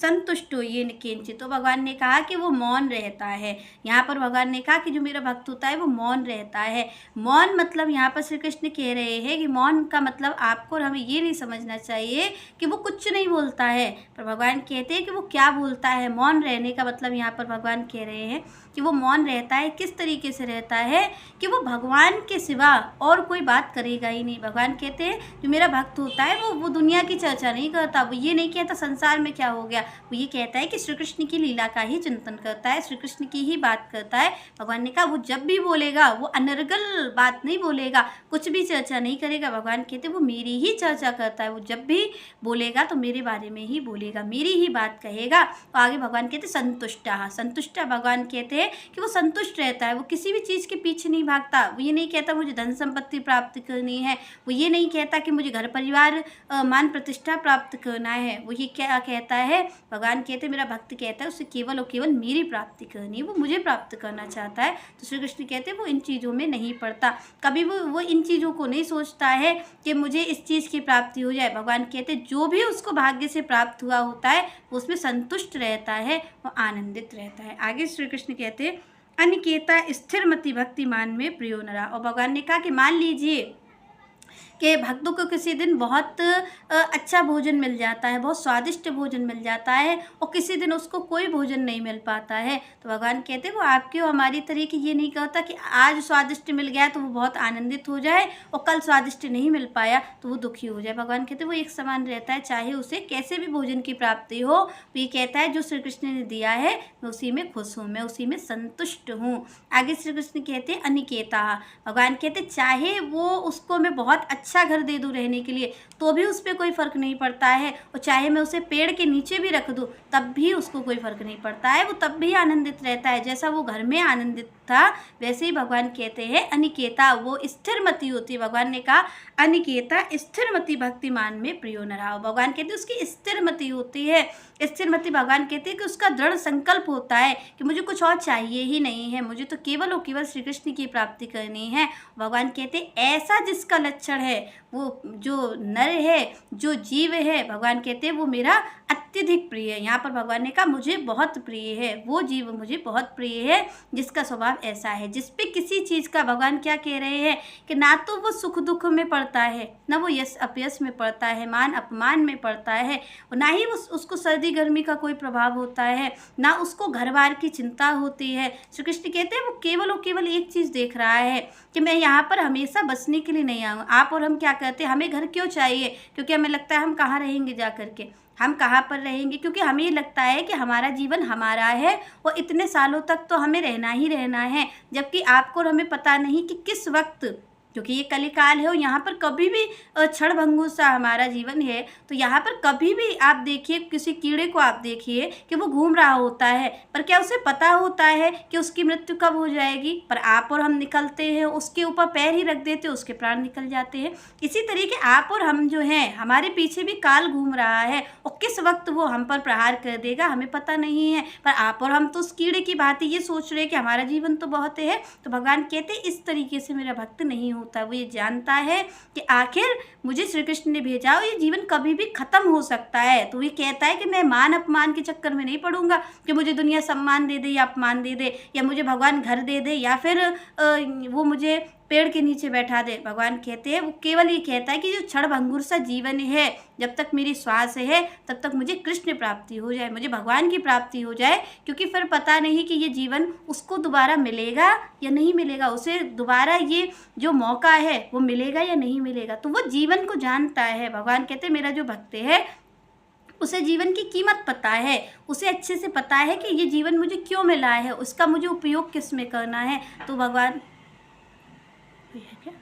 संतुष्टो येन किंचित, तो भगवान ने कहा कि वो मौन रहता है। यहाँ पर भगवान ने कहा कि जो मेरा भक्त होता है वो मौन रहता है। मौन मतलब यहाँ पर श्री कृष्ण कह रहे हैं कि मौन का मतलब आपको और हमें ये नहीं समझना चाहिए कि वो कुछ नहीं बोलता है, पर भगवान कहते हैं कि वो क्या बोलता है। मौन रहने का मतलब यहाँ पर भगवान कह रहे हैं कि वो मौन रहता है। किस तरीके से रहता है कि वो भगवान के सिवा और कोई बात करेगा ही नहीं। भगवान कहते हैं जो मेरा भक्त होता है वो दुनिया की चर्चा नहीं करता, वो ये नहीं कहता संसार में क्या हो गया, वो ये कहता है कि श्री कृष्ण की लीला का ही चिंतन करता है, श्री कृष्ण की ही बात करता है। भगवान ने कहा वो जब भी बोलेगा वो अनर्गल बात नहीं बोलेगा, कुछ भी चर्चा नहीं करेगा। भगवान कहते वो मेरी ही चर्चा करता है, वो जब भी बोलेगा तो मेरे बारे में ही बोलेगा, मेरी ही बात कहेगा। तो आगे भगवान कहते संतुष्टा, संतुष्टा भगवान कहते हैं कि वो संतुष्ट रहता है, वो किसी भी चीज़ के पीछे नहीं भागता। वो ये नहीं कहता मुझे धन संपत्ति प्राप्त करनी है, वो ये नहीं कहता कि मुझे घर परिवार मान प्रतिष्ठा प्राप्त करना है। वो ये क्या कहता है, भगवान कहते मेरा भक्त कहता है उसे केवल और केवल मेरी प्राप्ति करनी है, वो मुझे प्राप्त करना चाहता है। तो श्री कृष्ण कहते हैं वो इन चीज़ों में नहीं पड़ता, कभी वो इन चीज़ों को नहीं सोचता है कि मुझे इस चीज़ की प्राप्ति हो जाए। भगवान कहते जो भी उसको भाग्य से प्राप्त हुआ होता है वो उसमें संतुष्ट रहता है, वो आनंदित रहता है। आगे श्री कृष्ण कहते अनिकेता स्थिरमति भक्तिमान में प्रियो नरा। और भगवान ने कहा कि मान लीजिए कि भक्तों को किसी दिन बहुत अच्छा भोजन मिल जाता है, बहुत स्वादिष्ट भोजन मिल जाता है, और किसी दिन उसको कोई भोजन नहीं मिल पाता है। तो भगवान कहते हैं वो आपके और हमारी तरीके ये नहीं कहता कि आज स्वादिष्ट मिल गया तो वो बहुत आनंदित हो जाए और कल स्वादिष्ट नहीं मिल पाया तो वो दुखी हो जाए। भगवान कहते हैं वो एक समान रहता है, चाहे उसे कैसे भी भोजन की प्राप्ति हो। तो ये कहता है जो श्री कृष्ण ने दिया है मैं उसी में खुश हूँ, मैं उसी में संतुष्ट हूँ। आगे श्री कृष्ण कहते हैं अनिकेता, भगवान कहते चाहे वो उसको मैं बहुत अच्छा घर दे दूँ रहने के लिए तो भी उस पर कोई फ़र्क नहीं पड़ता है, और चाहे मैं उसे पेड़ के नीचे भी रख दूँ तब भी उसको कोई फ़र्क नहीं पड़ता है, वो तब भी आनंदित रहता है। जैसा वो घर में आनंदित था वैसे ही भगवान कहते हैं अनिकेता, वो स्थिरमति होती है। भगवान ने कहा अनिकेता स्थिरमति भक्तिमान में प्रियो न रहा। भगवान कहते हैं उसकी स्थिरमति होती है। स्थिरमति भगवान कहते हैं कि उसका दृढ़ संकल्प होता है कि मुझे कुछ और चाहिए ही नहीं है, मुझे तो केवल और केवल श्री कृष्ण की प्राप्ति करनी है। भगवान कहते हैं ऐसा जिसका लक्षण है, वो जो नर है, जो जीव है, भगवान कहते हैं वो मेरा अत्यधिक प्रिय है। यहाँ पर भगवान ने कहा मुझे बहुत प्रिय है, वो जीव मुझे बहुत प्रिय है जिसका स्वभाव ऐसा है, जिस पे किसी चीज़ का, भगवान क्या कह रहे हैं कि ना तो वो सुख दुख में पड़ता है, ना वो यश अपयश में पड़ता है, मान अपमान में पड़ता है, और ना ही उसको सर्दी गर्मी का कोई प्रभाव होता है, ना उसको घर बार की चिंता होती है। श्री कृष्ण कहते हैं वो केवल और केवल एक चीज़ देख रहा है कि मैं यहाँ पर हमेशा बसने के लिए नहीं आऊँ। आप और हम क्या कहते हैं, हमें घर क्यों चाहिए, क्योंकि हमें लगता है हम कहाँ रहेंगे जा करके, हम कहाँ पर रहेंगे, क्योंकि हमें ये लगता है कि हमारा जीवन हमारा है और इतने सालों तक तो हमें रहना ही रहना है। जबकि आपको और हमें पता नहीं कि किस वक्त, क्योंकि ये कलिकाल है और यहाँ पर कभी भी क्षण भंगुर सा हमारा जीवन है, तो यहाँ पर कभी भी आप देखिए किसी कीड़े को आप देखिए कि वो घूम रहा होता है, पर क्या उसे पता होता है कि उसकी मृत्यु कब हो जाएगी। पर आप और हम निकलते हैं, उसके ऊपर पैर ही रख देते हैं, उसके प्राण निकल जाते हैं। इसी तरीके आप और हम जो हैं, हमारे पीछे भी काल घूम रहा है और किस वक्त वो हम पर प्रहार कर देगा हमें पता नहीं है। पर आप और हम तो उस कीड़े की भांति ये सोच रहे हैं कि हमारा जीवन तो बहुत है। तो भगवान कहते इस तरीके से मेरा भक्त नहीं होता, वो ये जानता है कि आखिर मुझे श्री कृष्ण ने भेजा और ये जीवन कभी भी खत्म हो सकता है। तो ये कहता है कि मैं मान अपमान के चक्कर में नहीं पड़ूंगा कि मुझे दुनिया सम्मान दे दे या अपमान दे दे, या मुझे भगवान घर दे दे, या फिर वो मुझे पेड़ के नीचे बैठा दे। भगवान कहते हैं वो केवल ये कहता है कि जो क्षण भंगुर सा जीवन है, जब तक मेरी श्वास है तब तक मुझे कृष्ण प्राप्ति हो जाए, मुझे भगवान की प्राप्ति हो जाए, क्योंकि फिर पता नहीं कि ये जीवन उसको दोबारा मिलेगा या नहीं मिलेगा, उसे दोबारा ये जो मौका है वो मिलेगा या नहीं मिलेगा। तो वो जीवन को जानता है। भगवान कहते हैं मेरा जो भक्त है उसे जीवन की कीमत पता है, उसे अच्छे से पता है कि ये जीवन मुझे क्यों मिला है, उसका मुझे उपयोग किस में करना है। तो भगवान है क्या